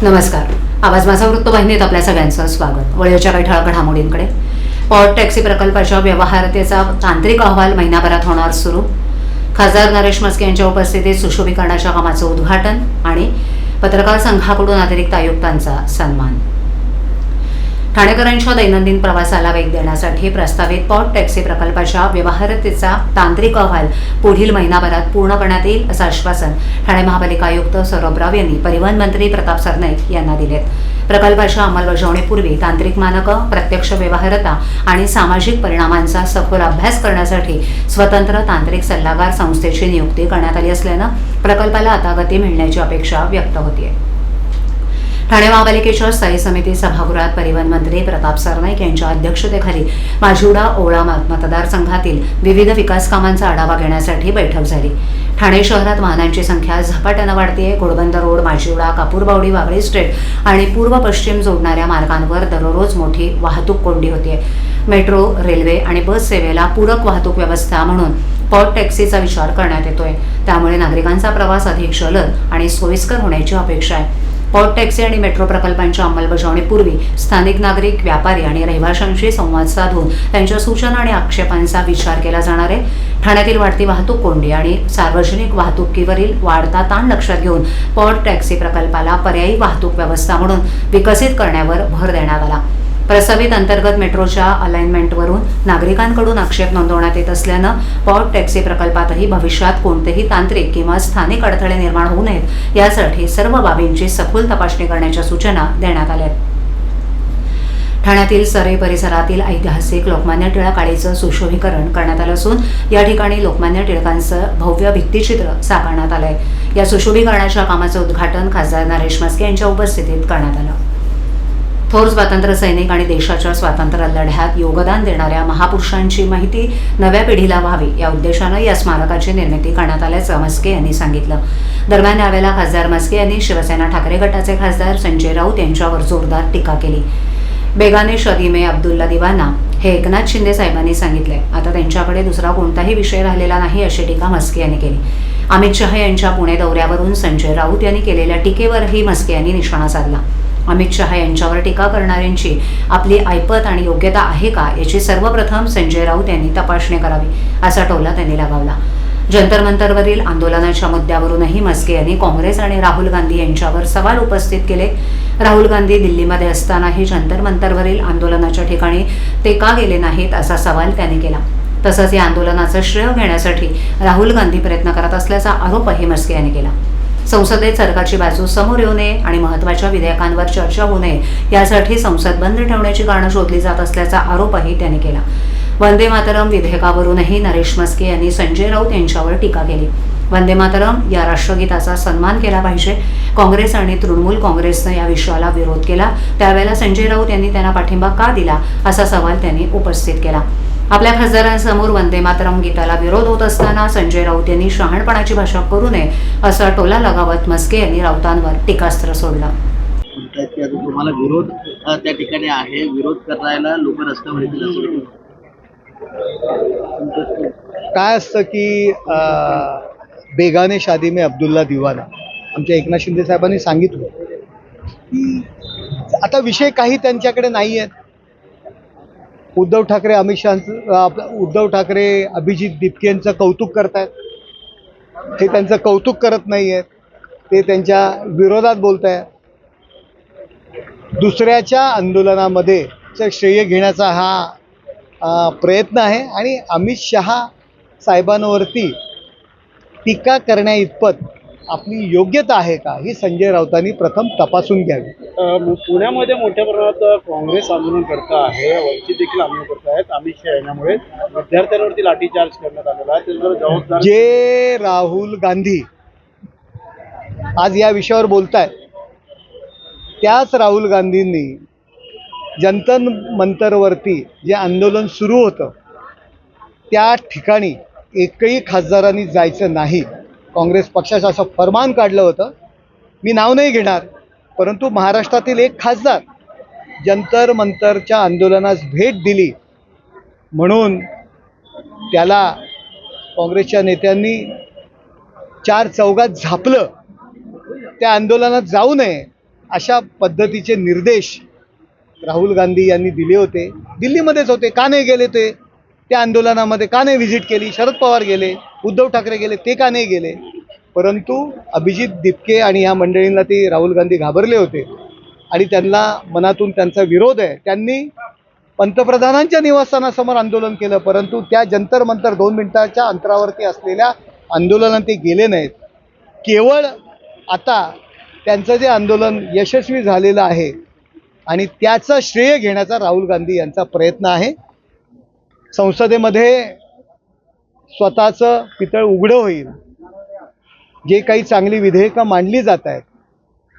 नमस्कार. आवाज माझा वृत्तवाहिनीत आपल्या सगळ्यांचं स्वागत. वळीच्या काही ठळक घडामोडींकडे. पॉर्ट टॅक्सी प्रकल्पाच्या व्यवहार्यतेचा तांत्रिक अहवाल महिनाभरात होणार सुरू. खासदार नरेश म्हस्के यांच्या उपस्थितीत सुशोभीकरणाच्या कामाचं उद्घाटन आणि पत्रकार संघाकडून अतिरिक्त आयुक्तांचा सन्मान. ठाणेकरांच्या दैनंदिन प्रवासाला वेग देण्यासाठी प्रस्तावित पॉर्ट टॅक्सी प्रकल्पाच्या व्यवहार्यतेचा तांत्रिक अहवाल पुढील महिनाभरात पूर्ण करण्यात येईल असं आश्वासन ठाणे महापालिका आयुक्त सौरभ राव यांनी परिवहन मंत्री प्रताप सरनाईक यांना दिले. प्रकल्पाच्या अंमलबजावणीपूर्वी तांत्रिक मानकं, प्रत्यक्ष व्यवहार्यता आणि सामाजिक परिणामांचा सखोल अभ्यास करण्यासाठी स्वतंत्र तांत्रिक सल्लागार संस्थेची नियुक्ती करण्यात आली असल्यानं प्रकल्पाला आता गती मिळण्याची अपेक्षा व्यक्त होतीये. ठाणे महापालिकेच्या स्थायी समिती सभागृहात परिवहन मंत्री प्रताप सरनाईक यांच्या अध्यक्षतेखाली माजिवडा ओवळा मतदारसंघातील विविध विकास कामांचा आढावा घेण्यासाठी बैठक झाली. ठाणे शहरात वाहनांची संख्या झपाट्यानं वाढतेय. घोडबंदर रोड, माजिवडा, कापूरबावडी, वागळे स्ट्रीट आणि पूर्व पश्चिम जोडणाऱ्या मार्गांवर दररोज मोठी वाहतूक कोंडी होतीये. मेट्रो, रेल्वे आणि बस सेवेला पूरक वाहतूक व्यवस्था म्हणून पॉर्ट टॅक्सीचा विचार करण्यात येतोय. त्यामुळे नागरिकांचा प्रवास अधिक जलद आणि सोयीस्कर होण्याची अपेक्षा आहे. पॉर्ट टॅक्सी आणि मेट्रो प्रकल्पांच्या अंमलबजावणीपूर्वी स्थानिक नागरिक, व्यापारी आणि रहिवाशांशी संवाद साधून त्यांच्या सूचना आणि आक्षेपांचा विचार केला जाणार आहे. ठाण्यातील वाढती वाहतूक कोंडी आणि सार्वजनिक वाहतुकीवरील वाढता ताण लक्षात घेऊन पॉर्ट टॅक्सी प्रकल्पाला पर्यायी वाहतूक व्यवस्था म्हणून विकसित करण्यावर भर देण्यात आला. प्रस्तावित अंतर्गत मेट्रोच्या अलाइनमेंटवरून नागरिकांकडून आक्षेप नोंदवण्यात येत असल्यानं पॉर्ट टॅक्सी प्रकल्पातही भविष्यात कोणतेही तांत्रिक किंवा स्थानिक अडथळे निर्माण होऊ नयेत यासाठी सर्व बाबींची सखोल तपासणी करण्याच्या सूचना देण्यात आल्या. ठाण्यातील सरे परिसरातील ऐतिहासिक लोकमान्य टिळक आळीचं सुशोभीकरण करण्यात आलं असून या ठिकाणी लोकमान्य टिळकांचं भव्य भित्तिचित्र साकारण्यात आलंय. या सुशोभीकरणाच्या कामाचं उद्घाटन खासदार नरेश म्हस्के यांच्या उपस्थितीत करण्यात आलं. थोर स्वातंत्र्य सैनिक आणि देशाच्या स्वातंत्र्य लढ्यात योगदान देणाऱ्या महापुरुषांची माहिती नव्या पिढीला व्हावी या उद्देशानं या स्मारकाची निर्मिती करण्यात आल्याचं म्हस्के यांनी सांगितलं. दरम्यान यावेळेला खासदार म्हस्के यांनी शिवसेना ठाकरे गटाचे खासदार संजय राऊत यांच्यावर जोरदार टीका केली. बेगाने शादी में अब्दुल्ला दिवाना हे एकनाथ शिंदे साहेबांनी सांगितले. आता त्यांच्याकडे दुसरा कोणताही विषय राहिलेला नाही अशी टीका म्हस्के यांनी केली. अमित शहा यांच्या पुणे दौऱ्यावरून संजय राऊत यांनी केलेल्या टीकेवरही म्हस्के यांनी निशाणा साधला. अमित शहा यांच्यावर टीका करणाऱ्यांची आपली ऐपत आणि योग्यता आहे का याची सर्वप्रथम संजय राऊत यांनी तपासणी करावी असा टोला त्यांनी लगावला. जंतर मंतरवरील आंदोलनाच्या मुद्द्यावरूनही म्हस्के यांनी काँग्रेस आणि राहुल गांधी यांच्यावर सवाल उपस्थित केले. राहुल गांधी दिल्लीमध्ये असतानाही जंतर मंतरवरील आंदोलनाच्या ठिकाणी ते का गेले नाहीत असा सवाल त्यांनी केला. तसंच या आंदोलनाचं श्रेय घेण्यासाठी राहुल गांधी प्रयत्न करत असल्याचा आरोपही म्हस्के यांनी केला. संसदेत सरकारची बाजू समोर येऊ नये आणि महत्त्वाच्या विधेयकांवर चर्चा होऊ नये यासाठी संसद बंद ठेवण्याची कारणं शोधली जात असल्याचा आरोपही त्यांनी केला. वंदे मातरम विधेयकावरूनही नरेश म्हस्के यांनी संजय राऊत यांच्यावर टीका केली. वंदे मातरम या राष्ट्रगीताचा सन्मान केला पाहिजे. काँग्रेस आणि तृणमूल काँग्रेसनं या विषयाला विरोध केला. त्यावेळेला संजय राऊत यांनी त्यांना पाठिंबा का दिला असा सवाल त्यांनी उपस्थित केला. आपल्या खासदारांसमोर वंदे मातरम गीताला विरोध होत असताना संजय राऊत यांनी शहाणपणाची भाषा करू नये असा टोला लगावत म्हस्के यांनी राऊतांवर टीकास्त्र सोडलं. तुम्हाला विरोध त्या ठिकाणी आहे, विरोध करायला लोक रस्त्यावर येतील. काय असतं की बेगाने शादी में अब्दुल्ला दिवाना आमच्या एकनाथ शिंदे साहेबांनी सांगितलं की आता विषय काही त्यांच्याकडे नाही आहेत. उद्धव ठाकरे उद्धव ठाकरे अभिजित दिपकेंचं कौतुक करतायत. ते त्यांचं कौतुक करत नाही आहेत, ते त्यांच्या विरोधात बोलत आहेत. दुसऱ्याच्या आंदोलनामध्ये श्रेय घेण्याचा हा प्रयत्न आहे आणि अमित शहा साहेबांवरती टीका करण्या इतपत आपली योग्यता आहे का ही संजय राऊतांनी प्रथम तपासून घ्यावी. पुण्यामध्ये मोठ्या प्रमाणात काँग्रेस आंदोलन करत आहे, वंचित देखील आंदोलन करत आहेत. अमित शहा यांच्यामुळे विद्यार्थ्यांवरती लाठीचार्ज करण्यात आलेला आहे. त्याच्यावर जबाबदार जे राहुल गांधी आज या विषयावर बोलतायत त्याच राहुल गांधींनी जंतर मंतरवरती जे आंदोलन सुरू होतं त्या ठिकाणी एकही खासदारांनी जायचं नाही. काँग्रेस पक्षाचं असं फरमान काढलं होतं. मी नाव नाही घेणार, परंतु महाराष्ट्रातील एक खासदार जंतर मंतरच्या आंदोलनास भेट दिली म्हणून त्याला काँग्रेसच्या नेत्यांनी चार चौघात झापलं. त्या आंदोलनात जाऊ नये अशा पद्धतीचे निर्देश राहुल गांधी यांनी दिले होते. दिल्लीमध्येच होते, का नाही गेले ते त्या आंदोलनामध्ये, का नाही व्हिजिट केली? शरद पवार गेले, उद्धव ठाकरे गेले, ते का नाही गेले? परंतु अभिजित दिपके आणि ह्या मंडळींना ते राहुल गांधी घाबरले होते आणि त्यांना मनातून त्यांचा विरोध आहे. त्यांनी पंतप्रधानांच्या निवासस्थानासमोर आंदोलन केलं, परंतु त्या जंतर मंतर 2 मिनिटाच्या अंतरावरती असलेल्या आंदोलनात ते गेले नाहीत. केवळ आता त्यांचं जे आंदोलन यशस्वी झालेलं आहे आणि त्याचं श्रेय घेण्याचा राहुल गांधी यांचा प्रयत्न आहे. संसदेमध्ये स्वतःचं पितळ उघडं होईल. जे काही चांगली विधेयकं मांडली जात आहेत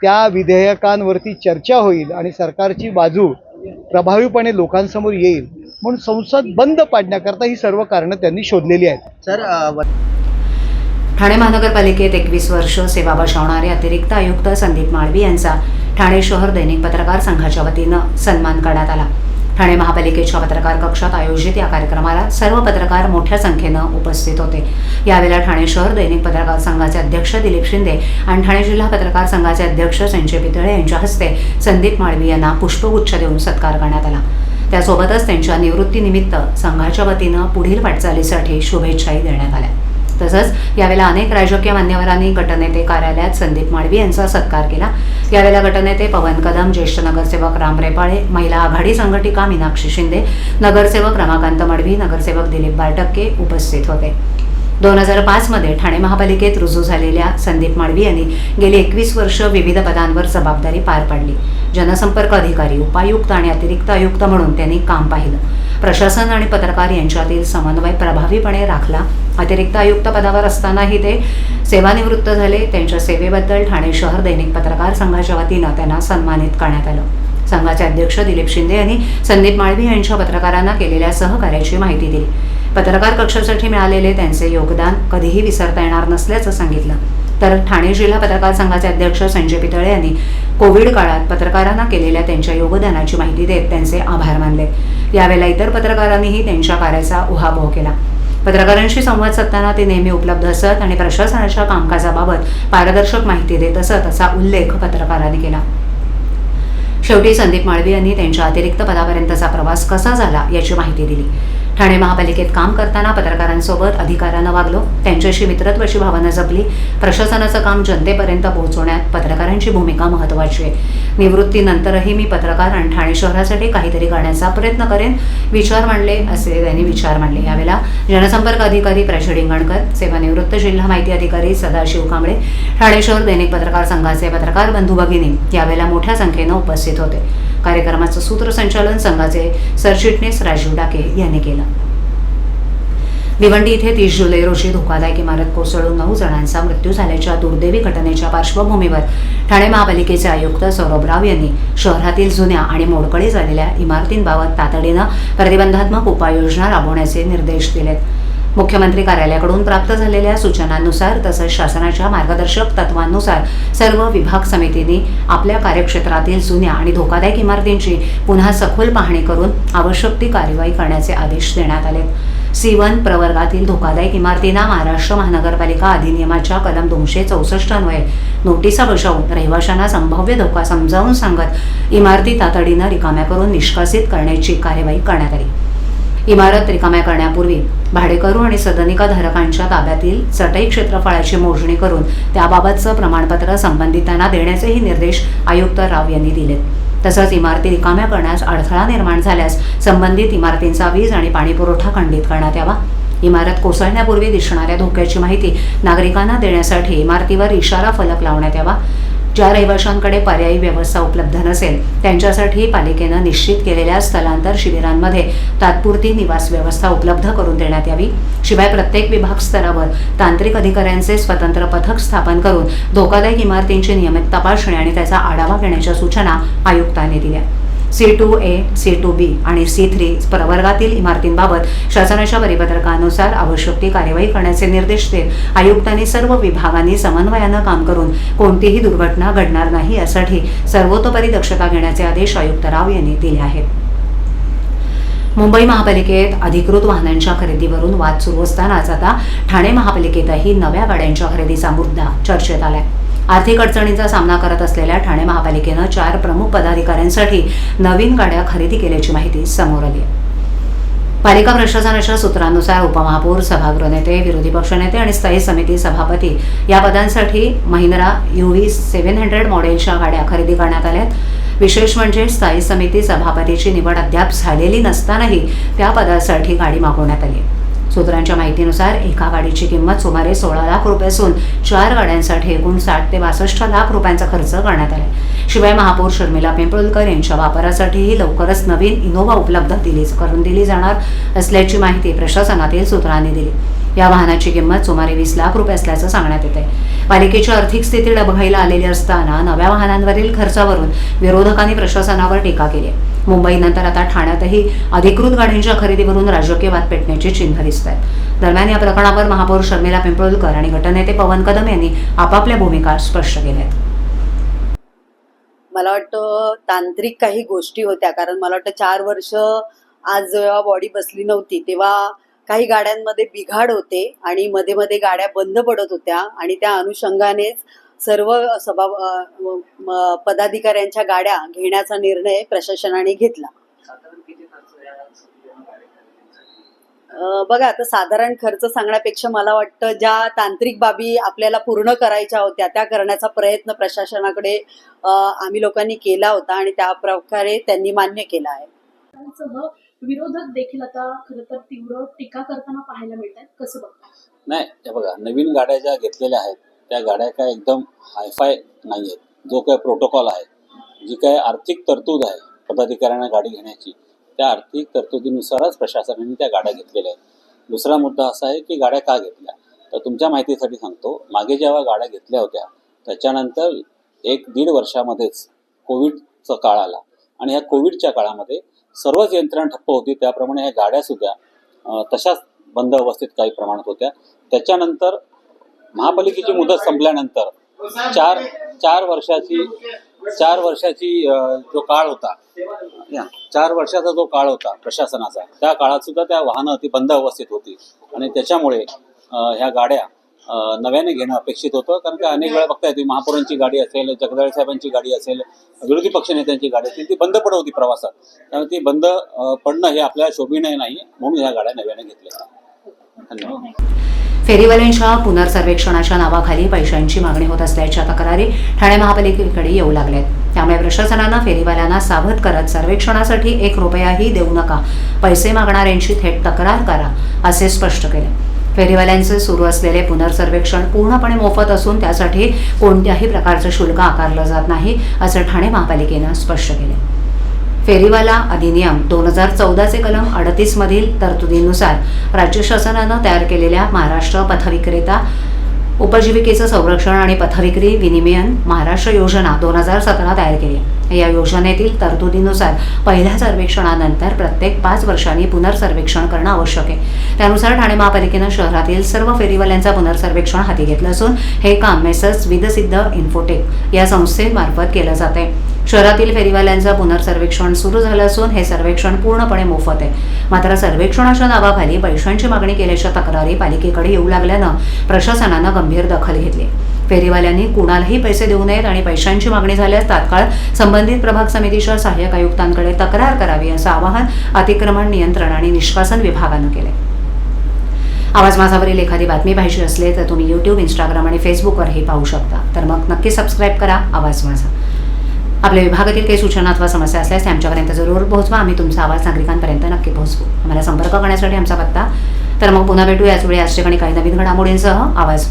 त्या विधेयकांवरती चर्चा होईल आणि सरकारची बाजू प्रभावीपणे लोकांसमोर येईल. म्हणून संसद बंद पाडण्याकरता ही सर्व कारणं त्यांनी शोधलेली आहेत. सर ठाणे महानगरपालिकेत 21 वर्ष सेवा बजावणारे अतिरिक्त आयुक्त संदीप माळवी यांचा ठाणे शहर दैनिक पत्रकार संघाच्या वतीनं सन्मान करण्यात आला. ठाणे महापालिकेच्या पत्रकार कक्षात आयोजित या कार्यक्रमाला सर्व पत्रकार मोठ्या संख्येनं उपस्थित होते. यावेळेला ठाणे शहर दैनिक पत्रकार संघाचे अध्यक्ष दिलीप शिंदे आणि ठाणे जिल्हा पत्रकार संघाचे अध्यक्ष संजय पितळे यांच्या हस्ते संदीप माळवी यांना पुष्पगुच्छ देऊन सत्कार करण्यात आला. त्यासोबतच त्यांच्या निवृत्तीनिमित्त संघाच्या वतीनं पुढील वाटचालीसाठी शुभेच्छाही देण्यात आल्या. तसंच यावेळेला अनेक राजकीय मान्यवरांनी गटनेते कार्यालयात संदीप माळवी यांचा सत्कार केला. यावेळेला गटनेते पवन कदम, ज्येष्ठ नगरसेवक राम रेपाळे, महिला आघाडी संघटिका मीनाक्षी शिंदे, नगरसेवक रमाकांत मडवी, नगरसेवक दिलीप बारटक्के उपस्थित होते. 2005 मध्ये ठाणे महापालिकेत रुजू झालेल्या संदीप माळवी यांनी गेली 21 वर्ष विविध पदांवर जबाबदारी पार पाडली. जनसंपर्क अधिकारी, उपायुक्त आणि अतिरिक्त आयुक्त म्हणून त्यांनी काम पाहिलं. प्रशासन आणि पत्रकार यांच्यातील समन्वय प्रभावीपणे राखला. अतिरिक्त आयुक्त पदावर असतानाही ते सेवानिवृत्त झाले. त्यांच्या सेवेबद्दल ठाणे शहर दैनिक पत्रकार संघाच्या वतीनं त्यांना सन्मानित करण्यात आलं. संघाचे अध्यक्ष दिलीप शिंदे यांनी संदीप माळवी यांच्या पत्रकारांना केलेल्या सहकार्याची माहिती दिली. पत्रकार कक्षासाठी मिळालेले त्यांचे योगदान कधीही विसरता येणार नसल्याचं सांगितलं. तर ठाणे जिल्हा पत्रकार संघाचे अध्यक्ष संजय पितळे यांनी कोविड काळात पत्रकारांना केलेल्या त्यांच्या योगदानाची माहिती देत त्यांचे आभार मानले. यावेळेला इतर पत्रकारांनीही त्यांच्या कार्याचा उहापोह केला. पत्रकारांशी संवाद साधताना ते नेहमी उपलब्ध असत आणि प्रशासनाच्या कामकाजाबाबत पारदर्शक माहिती देत असत असा उल्लेख पत्रकारांनी केला. शेवटी संदीप माळवी यांनी त्यांच्या अतिरिक्त पदापर्यंतचा प्रवास कसा झाला याची माहिती दिली. ठाणे महापालिकेत काम करताना पत्रकारांसोबत अधिकारानं वागलो, त्यांच्याशी मित्रत्वाची भावना जपली. प्रशासनाचं काम जनतेपर्यंत पोहोचवण्यात पत्रकारांची भूमिका महत्त्वाची आहे. निवृत्तीनंतरही मी पत्रकार आणि ठाणे शहरासाठी काहीतरी करण्याचा प्रयत्न करेन, विचार मांडले असे त्यांनी विचार मांडले. यावेळेला जनसंपर्क अधिकारी प्रचड डिंगणकर, सेवानिवृत्त जिल्हा माहिती अधिकारी सदाशिव कांबळे, ठाणे शहर दैनिक पत्रकार संघाचे पत्रकार बंधू भगिनी यावेळेला मोठ्या संख्येनं उपस्थित होते. कार्यक्रमाचं सूत्रसंचालन संघाचे सरचिटणीस राजीव डाके यांनी केलं. भिवंडी इथे 30 जुलै रोजी धोकादायक इमारत कोसळून 9 जणांचा मृत्यू झाल्याच्या दुर्दैवी घटनेच्या पार्श्वभूमीवर ठाणे महापालिकेचे आयुक्त सौरभ राव यांनी शहरातील जुन्या आणि मोडकळी झालेल्या इमारतींबाबत तातडीनं प्रतिबंधात्मक उपाययोजना राबवण्याचे निर्देश दिलेत. मुख्यमंत्री कार्यालयाकडून प्राप्त झालेल्या सूचनांनुसार तसंच शासनाच्या मार्गदर्शक तत्वांनुसार सर्व विभाग समितींनी आपल्या कार्यक्षेत्रातील जुन्या आणि धोकादायक इमारतींची पुन्हा सखोल पाहणी करून आवश्यक ती कार्यवाही करण्याचे आदेश देण्यात आले. C1 प्रवर्गातील धोकादायक इमारतींना महाराष्ट्र महानगरपालिका अधिनियमाच्या कलम 264 अन्वये नोटिसा बजावून रहिवाशांना संभाव्य धोका समजावून सांगत इमारती तातडीनं रिकाम्या करून निष्कासित करण्याची कार्यवाही करण्यात आली. इमारत रिकाम्या करण्यापूर्वी भाडेकरू आणि सदनिका धारकांच्या ताब्यातील चटई क्षेत्रफळाची मोजणी करून त्याबाबतचं प्रमाणपत्र संबंधितांना देण्याचेही निर्देश आयुक्त राव यांनी दिलेत. तसंच इमारती रिकाम्या करण्यास अडथळा निर्माण झाल्यास संबंधित इमारतींचा वीज आणि पाणी पुरवठा खंडित करण्यात यावा. इमारत कोसळण्यापूर्वी दिसणाऱ्या धोक्याची माहिती नागरिकांना देण्यासाठी इमारतीवर इशारा फलक लावण्यात यावा. ज्या रहिवाशांकडे पर्यायी व्यवस्था उपलब्ध नसेल त्यांच्यासाठी पालिकेनं निश्चित केलेल्या स्थलांतर शिबिरांमध्ये तात्पुरती निवास व्यवस्था उपलब्ध करून देण्यात यावी. शिवाय प्रत्येक विभाग स्तरावर तांत्रिक अधिकाऱ्यांचे स्वतंत्र पथक स्थापन करून धोकादायक इमारतींची नियमित तपासणी आणि त्याचा आढावा घेण्याच्या सूचना आयुक्तांनी दिल्या. C2A, C2B आणि C3 प्रवर्गातील इमारतींबाबत शासनाच्या परिपत्रकानुसार आवश्यक ती कार्यवाही करण्याचे निर्देश देत आयुक्तांनी सर्व विभागांनी समन्वयानं काम करून कोणतीही दुर्घटना घडणार नाही यासाठी सर्वतोपरी दक्षता घेण्याचे आदेश आयुक्त राव यांनी दिले आहेत. मुंबई महापालिकेत अधिकृत वाहनांच्या खरेदीवरून वाद सुरू असतानाच आता ठाणे महापालिकेतही नव्या गाड्यांच्या खरेदीचा मुद्दा चर्चेत आलाय. आर्थिक अडचणींचा सामना करत असलेल्या ठाणे महापालिकेनं 4 प्रमुख पदाधिकाऱ्यांसाठी नवीन गाड्या खरेदी केल्याची माहिती समोर आली आहे. पालिका प्रशासनाच्या सूत्रांनुसार उपमहापौर, सभागृह नेते, विरोधी पक्षनेते आणि स्थायी समिती सभापती या पदांसाठी महिंद्रा UV 700 मॉडेलच्या गाड्या खरेदी करण्यात आल्यात. विशेष म्हणजे स्थायी समिती सभापतीची निवड अद्याप झालेली नसतानाही त्या पदासाठी गाडी मागवण्यात आली. सूत्रांच्या माहितीनुसार एका गाडीची किंमत सुमारे 16 लाख रुपये असून 4 गाड्यांसाठी एकूण 60 ते 62 लाख रुपयांचा खर्च करण्यात आला. शिवाय महापौर शर्मिला पिंपळकर यांच्या वापरासाठीही लवकरच नवीन इनोव्हा उपलब्ध करून दिली जाणार असल्याची माहिती प्रशासनातील सूत्रांनी दिली. या वाहनाची किंमत सुमारे 20 लाख रुपये असल्याचं सांगण्यात येते. पालिकेची आर्थिक स्थिती डबघाईला आलेली असताना नव्या वाहनांवरील खर्चावरून विरोधकांनी प्रशासनावर टीका केली. मुंबईनंतर आता ठाण्यातही अधिकृत गाड्यांच्या खरेदीवरून राजकीय वाद पेटण्याची चिन्ह दिसत आहेत. दरम्यान या प्रकरणावर महापौर शर्मिला पिंपळकर आणि गटनेते पवन कदम यांनी आपापल्या भूमिका स्पष्ट केल्या आहेत. मला वाटतं तांत्रिक काही गोष्टी होत्या, कारण मला वाटतं 4 वर्ष आज जेव्हा बॉडी बसली नव्हती तेव्हा काही गाड्यांमध्ये बिघाड होते आणि मध्ये मध्ये गाड्या बंद पडत होत्या आणि त्या अनुषंगानेच सर्व पदाधिकाऱ्यांच्या गाड्या घेण्याचा निर्णय प्रशासनाने घेतला. बघा, आता साधारण खर्च सांगण्यापेक्षा मला वाटतं ज्या तांत्रिक बाबी आपल्याला पूर्ण करायच्या होत्या त्या करण्याचा प्रयत्न प्रशासनाकडे आम्ही लोकांनी केला होता आणि त्या प्रकारे त्यांनी मान्य केला आहे. विरोधक देखील आता खरं तर तीव्र टीका करताना पाहायला मिळतात. कसं बघता? नाही, हे बघा, नवीन गाड्या ज्या घेतलेल्या आहेत त्या गाड्या काय एकदम हायफाय नाही आहेत. जो काय प्रोटोकॉल आहे, जी काय आर्थिक तरतूद आहे पदाधिकाऱ्यांना गाडी घेण्याची, त्या आर्थिक तरतुदीनुसारच प्रशासनाने त्या गाड्या घेतलेल्या आहेत. दुसरा मुद्दा असा आहे की गाड्या का घेतल्या, तर तुमच्या माहितीसाठी सांगतो, मागे जेव्हा गाड्या घेतल्या होत्या त्याच्यानंतर 1-1.5 वर्षामध्येच कोविडचा काळ आला आणि ह्या कोविडच्या काळामध्ये सर्वच यंत्रणा ठप्प होती. त्याप्रमाणे ह्या गाड्यासुद्धा तशाच बंद अवस्थेत काही प्रमाणात होत्या. त्याच्यानंतर महापालिकेची मुदत संपल्यानंतर 4 वर्षाची जो काळ होता, 4 वर्षाचा जो काळ होता प्रशासनाचा, त्या काळात सुद्धा त्या वाहनं ती बंद अवस्थेत होती आणि त्याच्यामुळे ह्या गाड्या नव्याने घेणं अपेक्षित होतं. कारण का अनेक वेळा बघता येते, महापौरांची गाडी असेल, जगदाळे साहेबांची गाडी असेल, विरोधी पक्षनेत्यांची गाडी असेल, ती बंद पडत होती प्रवासात. त्यामुळे ती बंद पडणं हे आपल्या शोभनीय नाही, म्हणून ह्या गाड्या नव्याने घेतल्या. धन्यवाद. फेरीवाल्यांच्या पुनर्सर्वेक्षणाच्या नावाखाली पैशांची मागणी होत असल्याच्या तक्रारी ठाणे महापालिकेकडे येऊ लागल्यात. त्यामुळे प्रशासनानं फेरीवाल्यांना सावध करत सर्वेक्षणासाठी 1 रुपयाही देऊ नका, पैसे मागणाऱ्यांची थेट तक्रार करा असे स्पष्ट केले. फेरीवाल्यांचे सुरू असलेले पुनर्सर्वेक्षण पूर्णपणे मोफत असून त्यासाठी कोणत्याही प्रकारचं शुल्क आकारलं जात नाही असं ठाणे महापालिकेनं स्पष्ट केले. फेरीवाला अधिनियम 2014चे कलम 38 मधील तरतुदीनुसार राज्य शासनानं तयार केलेल्या महाराष्ट्र पथविक्रेता उपजीविकेचं संरक्षण आणि पथविक्री विनिमयन महाराष्ट्र योजना 2017 तयार केली. या योजनेतील तरतुदीनुसार पहिल्या सर्वेक्षणानंतर प्रत्येक 5 वर्षांनी पुनर्सर्वेक्षण करणं आवश्यक आहे. त्यानुसार ठाणे महापालिकेनं शहरातील सर्व फेरीवाल्यांचा पुनर्सर्वेक्षण हाती घेतलं असून हे काम मेसर्स विदसिद्ध इन्फोटेक या संस्थेमार्फत केलं जाते. शहरातील फेरीवाल्यांचं पुनर्सर्वेक्षण सुरू झालं असून हे सर्वेक्षण पूर्णपणे मोफत आहे. मात्र सर्वेक्षणाच्या नावाखाली पैशांची मागणी केल्याच्या तक्रारी पालिकेकडे येऊ लागल्यानं प्रशासनानं गंभीर दखल घेतली. फेरीवाल्यांनी कुणालाही पैसे देऊ नयेत आणि पैशांची मागणी झाल्यास तात्काळ संबंधित प्रभाग समितीच्या सहाय्यक आयुक्तांकडे तक्रार करावी असं आवाहन अतिक्रमण नियंत्रण आणि निष्कासन विभागानं केले. आवाज माझावरील एखादी बातमी पाहिजे असले तर तुम्ही YouTube, Instagram आणि Facebookवरही पाहू शकता. तर मग नक्की सबस्क्राईब करा आवाज माझा. आपल्या विभागातील काही सूचना अथवा समस्या असल्यास त्या आमच्यापर्यंत जरूर पोहोचवा. आम्ही तुमचा आवाज नागरिकांपर्यंत नक्की पोहोचवू. आम्हाला संपर्क करण्यासाठी आमचा पत्ता. तर मग पुन्हा भेटू याच वेळी याच ठिकाणी काही नवीन घडामोडींसह. आवाज